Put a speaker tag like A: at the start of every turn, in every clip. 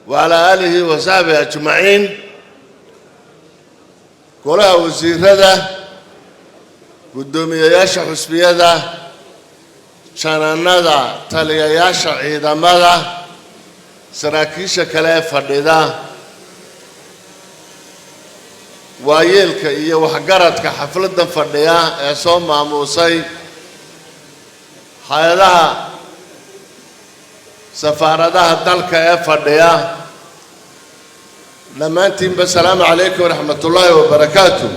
A: وعلى آله وصحبه أجمعين كلها وزيرة قدومياشا حسبية شانانada taliyayaasha ciidamada saraakiisha kale fadhida waayeelka iyo waxgaradka xafladda fadhiya ee soo maamusay hay'adaha safaaradaha dalka ee fadhiya dhammaantiin assalaamu calaykum waraxmatullaahi wabarakaatuh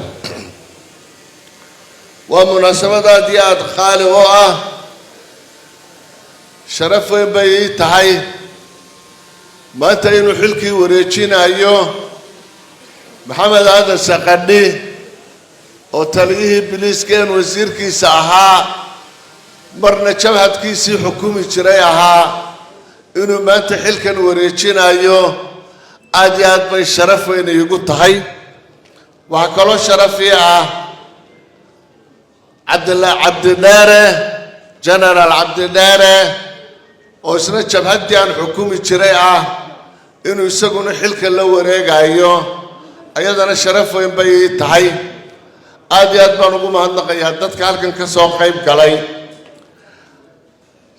A: waa munaasabad aad qaali u ah شرف بي تحي ما تينو حلكي وريتشينا أيوه محمد هذا السقدي أو تلقيه بليس كان وزير كي ساها مرنا شبهت كيسي حكومي شريعها إنه ما تحلكن وريتشينا أيوه أديات بي شرف وين يقول تحي وحكالو شرفي عبد الله عبد الدارة جنرال عبد الدارة وإسنا جبهتي عن حكومة شريعة إنه يسقون حلك اللو ريقايو أيضا الشرف وينبي تحي آدي أدبان وقوم هندقيا دادك هالكن كسوق قيب قلي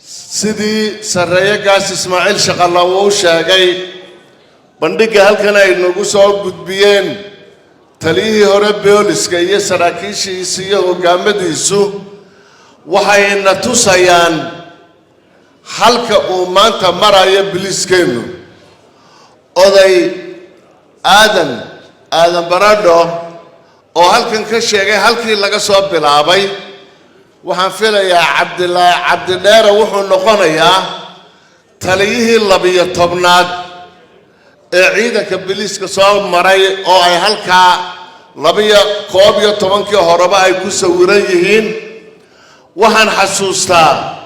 A: سيدي سرية قاس إسماعيل شغالة ووشاقي بندق هالكن إنه سوق قدبيين تليه هرب بيوليسكي سراكيشي إسيه وقامد يسو وحين توسيان halka uu maanta marayo biliiskeenu oday aadan baradho oo halkan ka sheegay halkii laga soo bilaabay waxaan filayaa cabdidheere wuxuu noqonayaa taliyihii 12aad ee ciidanka biliiska soo maray oo ay halkaa 12 horeba ay ku sawiran yihiin waxaan xasuustaa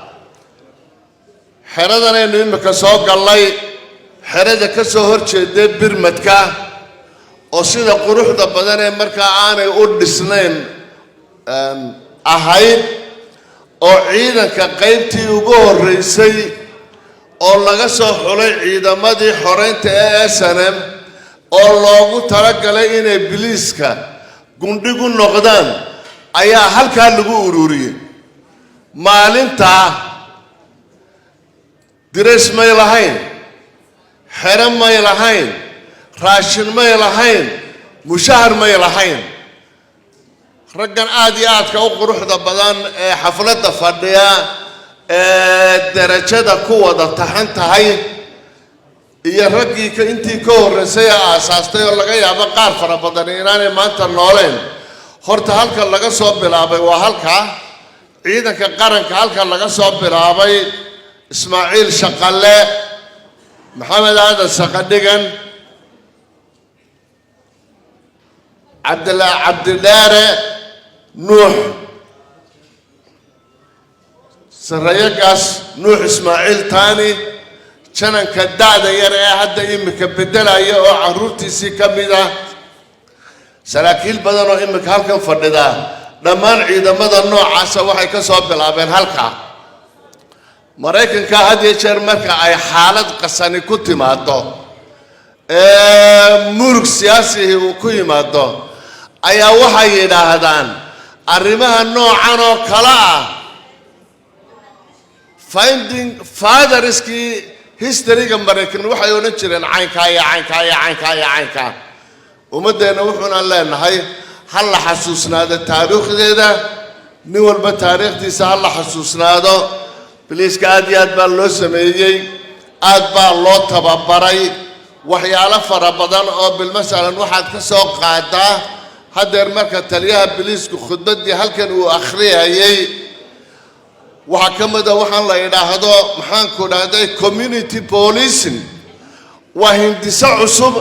A: xeradan aynu imika soo galay xerada ka soo horjeeday birmadka oo sida quruxda badan ee markaa aanay u dhisnayn ahayd oo ciidanka qaybtii ugu horeysay oo laga soo xulay ciidamadii xoreynta ee SNM oo loogu talagalay inay biliiska gundhigu noqdaan ayaa halkaa lagu ururiyay maalinta درس ما يلهين حرم ما يلهين راشن ما يلهين مشاهر ما يلهين رجع عاديات كأقرح ضبطان حفلة فردية درجة قوة تحنت هاي يرجع كأنتي كور رسيا أساس ولا جاي أبى قارف ربطانين أنا ما أنت نولين خرط هالك لقى صوب بلعبي وهالك عيدا كقرن هالك لقى صوب بلعبي إسماعيل شقلة محمد هذا السقديقن عبد الدارة نوح سريقاس نوح إسماعيل تاني كان كدادة يرى حتى إمك بدلا يو عروتي سي كميدا سلاكيل بدنو إمك هالكن فرددا دمان عيدا مدى نوع عسى وحي كسوب بلابين هالكا maraykanka had iyo jeer marka ay xaalad qasani ku timaado murug siyaasi uu ku yimaado ayaa waxay yiraahdaan arrimaha noocan oo kala ah finding fatherski historyga maraykan waxay oran jireen caynka umadeena wuxuuna leenahay hal la xasuusnaado taariikhdeeda nin walba taariikhdiisa hal la xasuusnaado بليس كاديات باللوس ميجي آد بالله تبابراي وحياله فربضان أو بالمسألة واحد كسوق قاعدة هذا المركز تليها بليس كخدمة دي هل كانوا آخرها يي وحكم ده وحنا لا يدا هذا محن كنا ده community policing وهندسة عصب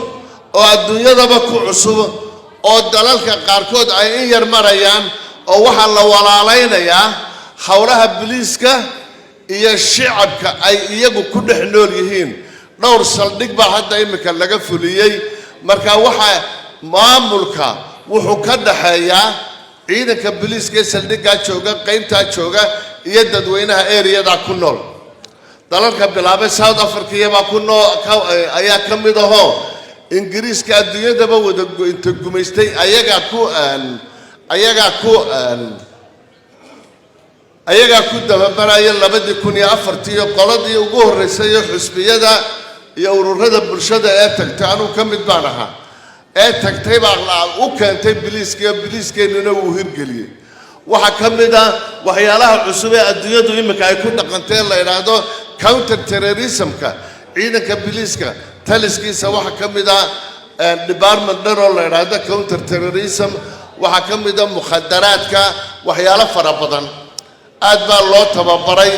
A: أو الدنيا ده بكو عصب أو دلال كقاركود أي يرمريان أو وحنا ولا علينا يا حولها بليس كه iyo shacabka ay iyagu ku dhex nool yihiin dhowr saldhig ba hadda imika laga fuliyay marka waxa maamulka wuxuu ka dhaxeeyaa ciidanka booliiska saldhigga jooga qaybta jooga iyo dadweynaha area-da ku nool dalalka bilaabay South Africa iyo baa ku noo ayaa ka mid ah Ingiriiska adduunyadaba wada inta gumaystay ayaga ku dababaraya 2004 iyo qoladii ugu horeysay xusbiyada iyo ururada bulshada ee tagtay anu ka mid baan ahaa ee tagtay baa u keentay biliiskeenuna uu hirgeliyay waxa ka mid ah waxyaalaha cusub ee adduunyadu imika ay ku dhaqanteen la yiraahdo counter terrorism-ka ciidanka biliiska taliskiisa waxa ka mid ah department dhan oo la yiraahdo counter terrorism waxa ka mid ah mukhadaraadka waxyaalo fara badan aad baa loo tababaray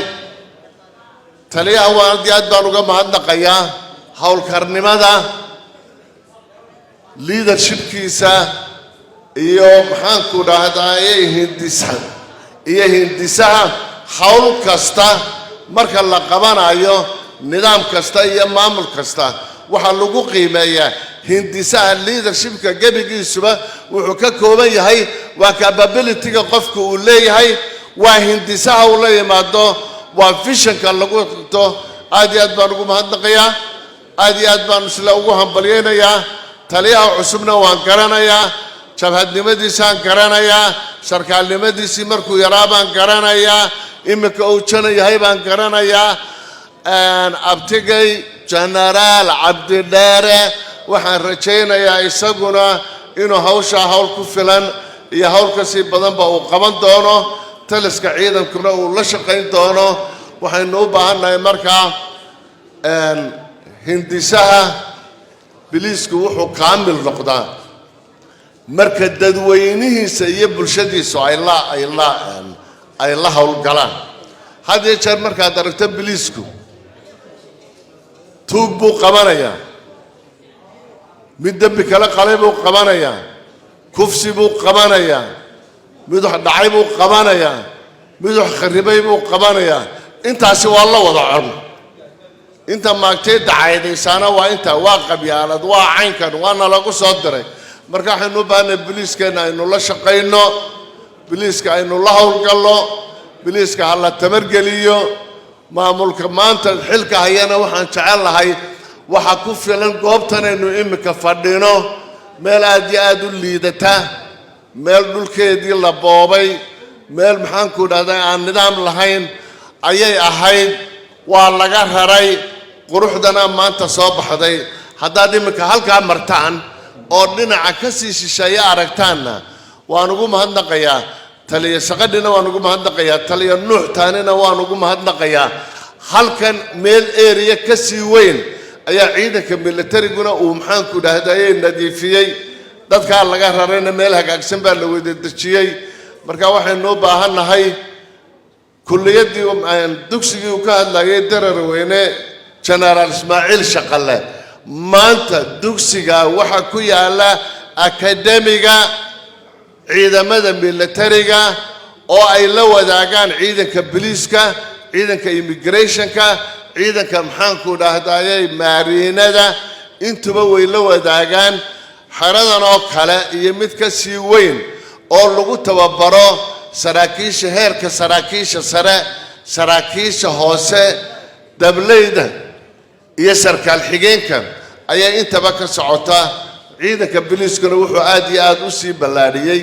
A: taliyaha waan aad baan uga mahadnaqayaa hawlkarnimada leadershipkiisa iyo maxaan ku dhahdaayay hindisaha hawl kasta marka la qabanayo nidaam kasta iyo maamul kasta waxa lagu qiimeeyaa hindisaha leadershipka gabigiisuba wuxuu ka kooban yahay waa capability-ga qofku uu leeyahay waa hindisaha uu la yimaado waa vision-ka lagu qabto aad iyo aad baan ugu mahadnaqayaa aad iyo aad baan isla ugu hambalyeynayaa taliyaha cusubna waan garanayaa jabhadnimadiisaan garanayaa sarkaalnimadiisii markuu yaraa baan garanayaa imika uu jana yahay baan garanayaa abtigay generaal cabdidheere waxaan rajaynayaa isaguna inuu hawshaa hawl ku filan iyo hawl kasii badanba uu qaban doono taliska ciidankuna uu la shaqayn doono waxaynu u baahannahay markaa hindisaha biliisku wuxuu kaamil noqdaa marka dadweynihiisa iyo bulshadiisu ay la hawlgalaan had iyo jeer markaad aragto biliisku tuug buu qabanayaa mid dambi kale qalay buu qabanayaa kufsi buu qabanayaa mid wax dhacay buu qabanayaa mid wax kharibay buu qabanayaa intaasi waa la wada cun inta maagtay dacaydaysaana waa inta waa qabyaalad waa caynkan waana lagu soo diray marka waxaynu u baahnay biliiskeena aynu la shaqayno biliiska aynu la hawlgalno biliiska ha la tamargeliyo maamulka maanta xilka hayana waxaan jecel lahay waxa ku filan goobtan aynu imika fadhino meel aad iyo aad u liidata meel dhulkeedii la boobay meel maxaan ku dhahday aan nidaam lahayn ayay ahayd waa laga raray quruxdana maanta soo baxday haddaad imika halkaa martaan oo dhinaca ka sii shisheeya aragtaanna waan ugu mahadnaqayaa taliya shaqadina waan ugu mahadnaqayaa taliya nuux taanina waan ugu mahadnaqayaa halkan meel area ka sii weyn ayaa ciidanka militariguna uu maxaan ku dhahday nadiifiyay dadka laga rarayna meel hagaagsan baa la wada dejiyay marka waxaynu u baahannahay kulliyadii dugsigii uu ka hadlayay darar weyne generaal Ismaaciil Shaqale maanta dugsiga waxa ku yaala akademiga ciidamada militariga oo ay la wadaagaan ciidanka biliiska ciidanka immigration-ka ciidanka maxaan ku dhahdaayay maariinada intuba way la wadaagaan xaradan oo kale iyo mid ka sii weyn oo lagu tababaro saraakiisha heerka saraakiisha sare saraakiisha hoose dableyda iyo sarkaal xigeenka ayaa intaba ka socota ciidanka biliiskuna wuxuu aad iyo aad u sii ballaadhiyay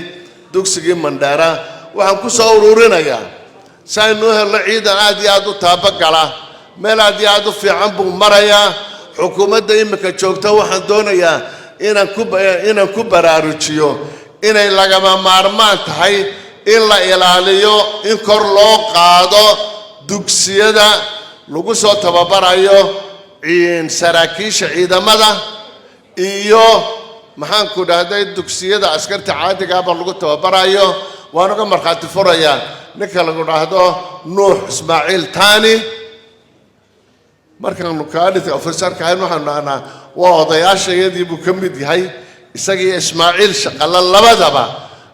A: dugsigii Mandheera waxaan ku soo ururinayaa saynu helno ciidan aad iyo aad u taabagala meel aad iyo aad u fiican buu marayaa xukuumadda imika joogta waxaan doonayaa inaan ku baraarujiyo inay lagama maarmaan tahay in la ilaaliyo in kor loo qaado dugsiyada lagu soo tababarayo saraakiisha ciidamada iyo maxaan ku dhahday dugsiyada askarta caadiga ah lagu tababarayo waan uga markhaati furayaa ninka lagu dhahdo Nuux Ismaaciil Taani markaan kaadhid officerka ahayn waxaan dhahnaa waa odayaashayadii buu ka mid yahay isagii Ismaaciil Shaqale labadaba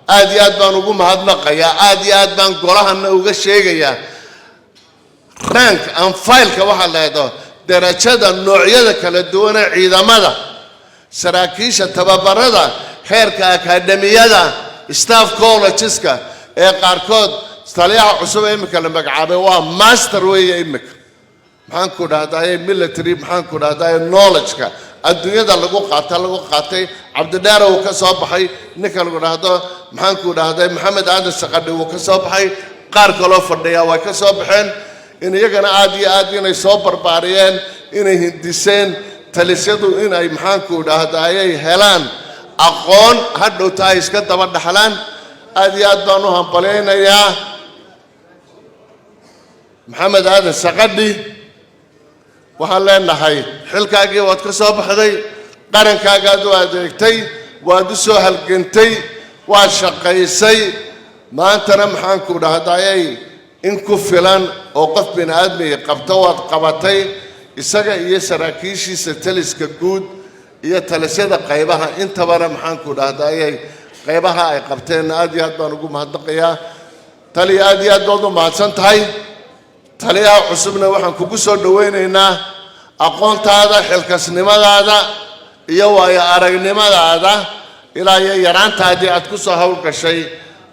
A: aad iyo aad baan ugu mahadnaqayaa aad iyo aad baan golahana uga sheegayaa rank and file-ka waxa la yiraahdo darajada noocyada kala duwan ee ciidamada saraakiisha tababarada heerka akademiyada staff collegeska ee qaarkood taliyaha cusub ee imika la magacaabay waa master weeye imika maxaanku dhahdaay military maxaanku dhahdaay knowledge-ka adduunyada lagu qaatay cabdidheer uu ka soo baxay ninka lagu dhahdo maxaanku dhahdaay maxamed aadan saqadhi uu ka soo baxay qaar kaloo fadhiya way ka soo baxeen in iyagana aad iyo aad inay soo barbaariyeen inay hindiseen talisyadu inay maxaanku dhahdaayay helaan aqoon hadhowta ay iska daba dhaxlaan aad iyo aad baan u hambalaynayaa maxamed aadan saqadhi waxaan leenahay xilkaagii waad ka soo baxday qarankaagaad u adeegtay waad u soo halgantay waad shaqaysay maantana maxaanku dhahdaayay in ku filan oo qof bini aadmiga qabto waad qabatay isaga iyo saraakiishiisa taliska guud iyo talisyada qaybaha intabana maxaanku dhahdaayay qaybaha ay qabteen aad iyo aad baan ugu mahadnaqayaa taliya aad iyo aad baad u mahadsan tahay taliyaha cusubna waxaan kugu soo dhawaynaynaa aqoontaada xilkasnimadaada iyo waayo aragnimadaada ilaa iyo yaraantaadii aad ku soo hawlgashay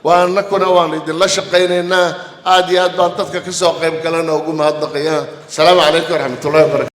A: waanakuna waan idinla shaqaynaynaa aad iyo aad baan dadka ka soo qayb galana ugu mahadnaqayaa asalaamu calaykum waraxmatullahi wabarakatu